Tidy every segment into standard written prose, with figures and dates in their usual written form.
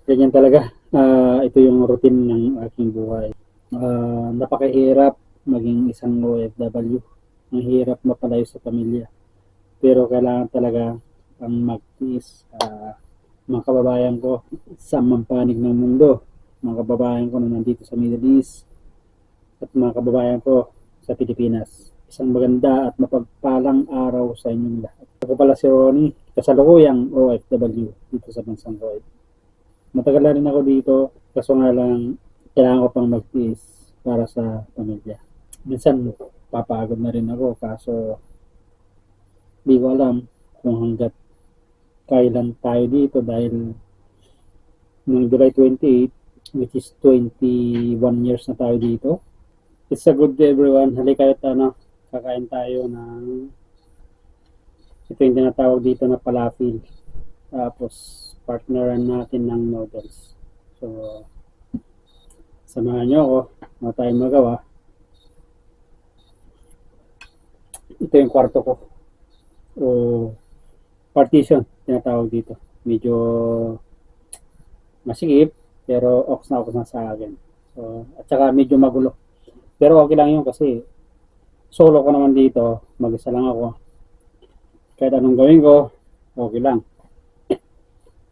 Ganyan talaga. Ito yung routine ng aking buhay. Napakahirap maging isang OFW. Ang hirap mapalayo sa pamilya. Pero kailangan talaga ang magtiis. Mga kababayan ko sa mampanig ng mundo, mga kababayan ko na nandito sa Middle East, at mga kababayan ko sa Pilipinas. Isang maganda at mapagpalang araw sa inyong lahat. Ako pala si Ronnie, kasalukuyang OFW dito sa bansang Kuwait. Matagal na rin ako dito, kaso nga lang kailangan ko pang magtiis para sa pamilya. Minsan papagod na rin ako, kaso di ko alam kung hanggat kailan tayo dito dahil noong July 28, which is 21 years na tayo dito. It's a good day everyone. Halika at kakain tayo ng ito yung tinatawag dito na falafel. Tapos partneran natin ng noodles. So samahan nyo ako, wala tayong magawa. Ito yung kwarto ko. O partition, tinatawag dito. Medyo masikip, pero ox na sa akin. So, at saka medyo magulo. Pero okay lang yun kasi solo ko naman dito, mag-isa lang ako. Kahit anong gawin ko, okay lang.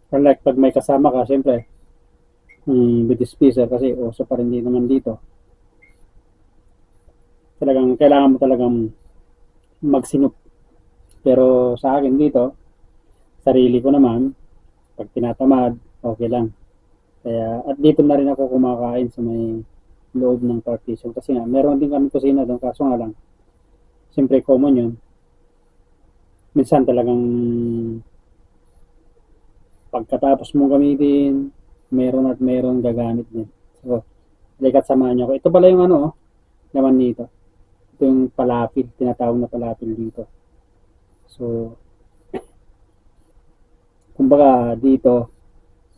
Pero like pag may kasama ka, syempre, with speaker kasi uso pa rin din naman dito. Talagang kailangan mo talagang magsinup. Pero sa akin dito, sarili ko naman, pag tinatamad, okay lang. Kaya, at dito na rin ako kumakain sa may loob ng partition. Kasi nga, meron din kami kusina doon, kaso nga lang, siyempre common yun. Minsan talagang pagkatapos mong gamitin, meron at meron gagamit din. So, likat samahan nyo ako. Ito pala yung naman dito. Ito yung palapil, tinatawag na palapil dito. So, kumbaga dito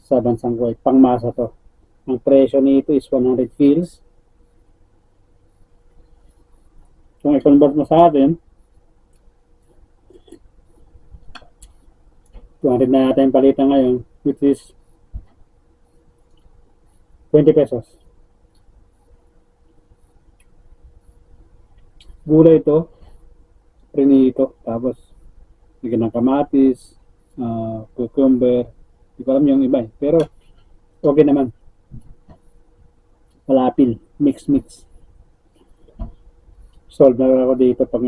sa bansang Kuwait, pangmasa to. Ang presyo nito is 100 fils. Kung i-convert mo sa atin, 200 na yata yung palitan ngayon, which is 20 pesos. Gulay ito, prinito, tapos bigyan ng kamatis, cucumber, hindi ko alam yung iba pero okay naman. Palapil, mix. Solve na ako dito pag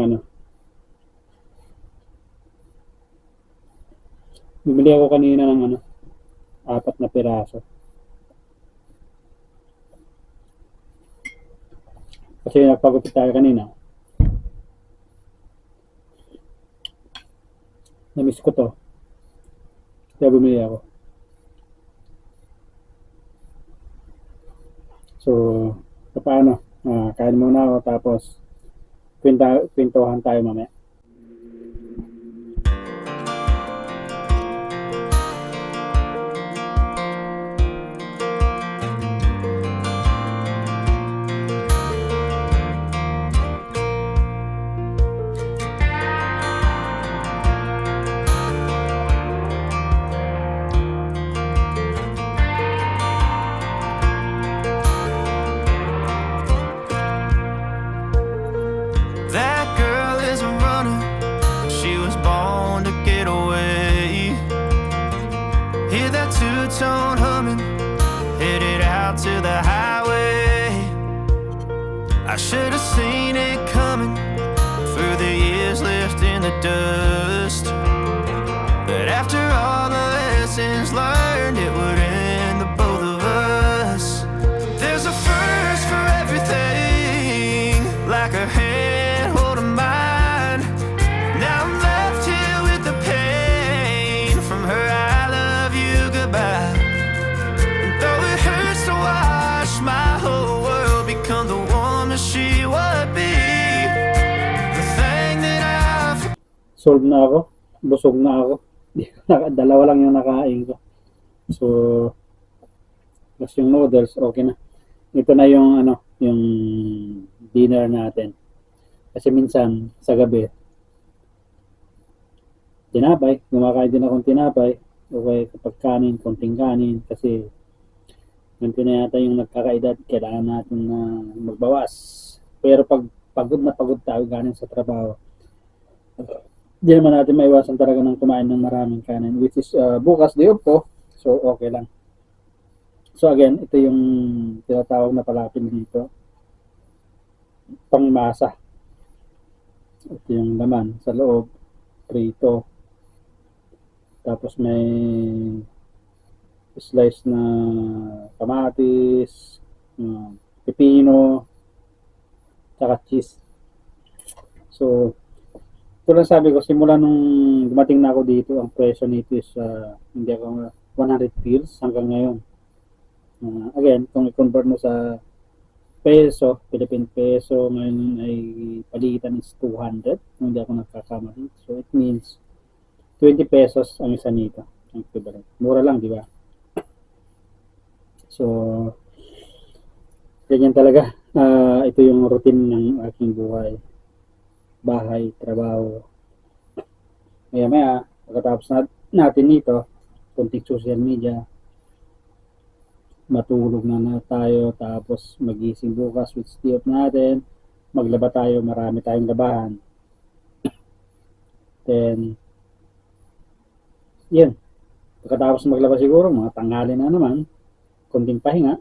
bumili ako kanina ng 4 na piraso. Kasi nagpagupit tayo kanina. Na-miss ko to. Kaya bumili ako. So, paano? Kain muna ako tapos kwentuhan tayo mamaya. That girl is a runner, she was born to get away. Hear that two-tone humming, headed out to the highway. I should have seen it coming through the years left in the dust. But after all the lessons learned, it would end the both of us. There's a first for everything, like a hand holding mine. Now I'm left here with the pain from her I love you goodbye. And though it hurts to watch my whole world become the woman she would be, the thing that I've Solve na ako. Busog na ako. Dalawa lang yung nakain ko. So, plus yung noodles, okay na. Ito na yung yung dinner natin. Kasi minsan sa gabi tinapay, kumakain din akong tinapay. Okay, kapag kanin, konting kanin, kasi ganito na yata yung nagkakaedad, kailangan natin na magbawas. Pero pag pagod na pagod tayo galing sa trabaho, di naman natin maiwasan talaga ng kumain ng maraming kanin, which is bukas day off ko, so okay lang. So again, ito yung tinatawag na palapil dito, pangmasa. Ito yung laman sa loob, prito. Tapos may slice na kamatis, pepino, tsaka cheese. So, ito lang sabi ko, simula nung dumating na ako dito, ang presyo nito is hindi ako 100 pills hanggang ngayon. Again, kung i-convert mo sa peso, Philippine peso, ngayon ay palitan is 200, kung hindi ako nagkakamali. So, it means 20 pesos ang isa nito, ang equivalent. Mura lang, di ba? So, ganyan talaga. Ito yung routine ng aking buhay. Bahay, trabaho. Maya-maya, pagkatapos natin nito, konting social media, matulog na tayo, tapos magising bukas, switch day off natin, maglaba tayo, marami tayong labahan. Then, yun. Pagkatapos maglaba siguro, mga tanghali na naman, konting pahinga,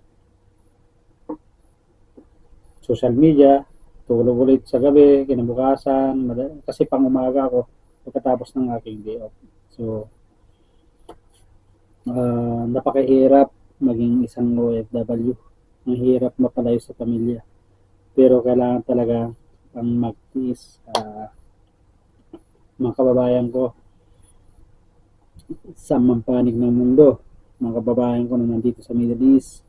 social media, tulog ulit sa gabi, kinabukasan, kasi pang umaga ako pagkatapos ng aking day off. So, napakahirap maging isang OFW. Ang hirap mapalayo sa pamilya. Pero kailangan talaga ang magtiis. Mga kababayan ko sa mampanig ng mundo, mga kababayan ko na nandito sa Middle East,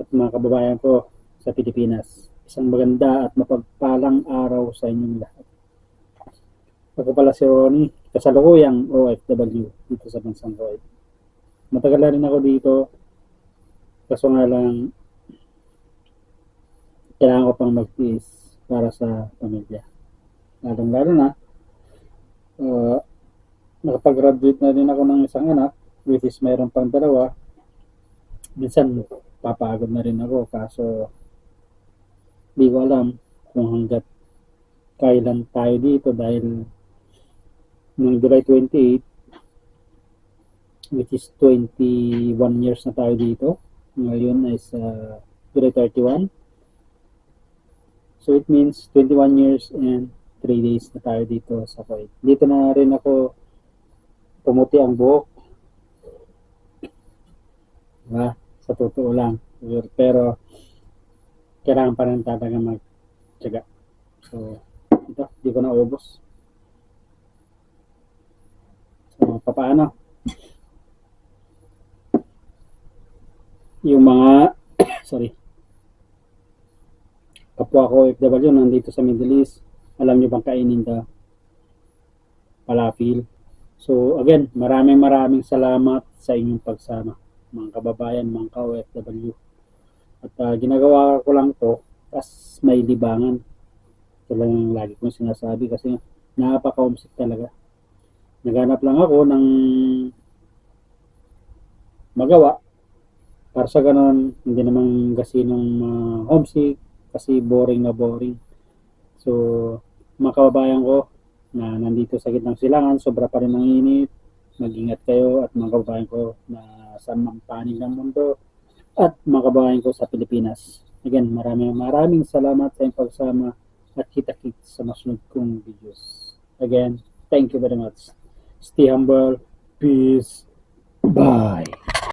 at mga kababayan ko sa Pilipinas. Isang maganda at mapagpalang araw sa inyong lahat. Ako pala si Ronnie, kasalukuyang OFW dito sa bansang Kuwait. Matagal na rin ako dito, kaso nga lang kailangan ko pang magtiis para sa pamilya. Lalong-lalo na, nakapag-graduate na rin ako ng isang anak, which is mayroon pang dalawa. Minsan, papagod na rin ako, kaso di ko alam kung hanggat kailan tayo dito dahil noong July 28, which is 21 years na tayo dito. Ngayon is July 31. So it means 21 years and 3 days na tayo dito sa Kuwait. Dito na rin ako pumuti ang buhok. Diba? Sa totoo lang. Pero kailangan pa rin talaga magtiyaga. So, ito, di ko na ubos. So, paano? Yung mga, sorry, kapwa ko OFW nandito sa Middle East, alam nyo bang kainin daw? Falafel. So, again, maraming salamat sa inyong pagsama, mga kababayan, mga ka-OFW. At ginagawa ko lang to as may libangan. Ito lang yung lagi kong sinasabi kasi napaka-homesick talaga. Naghanap lang ako ng magawa para sa ganon, hindi naman gasinong homesick kasi boring na boring. So, mga kababayan ko na nandito sa gitnang silangan, sobra pa rin ang init. Mag-ingat kayo at mga kababayan ko na sa mampanig ng mundo at mga kababayan ko sa Pilipinas. Again, maraming salamat sa inyong pagsama at kita-kits sa masunod kong videos. Again, thank you very much. Stay humble. Peace. Bye.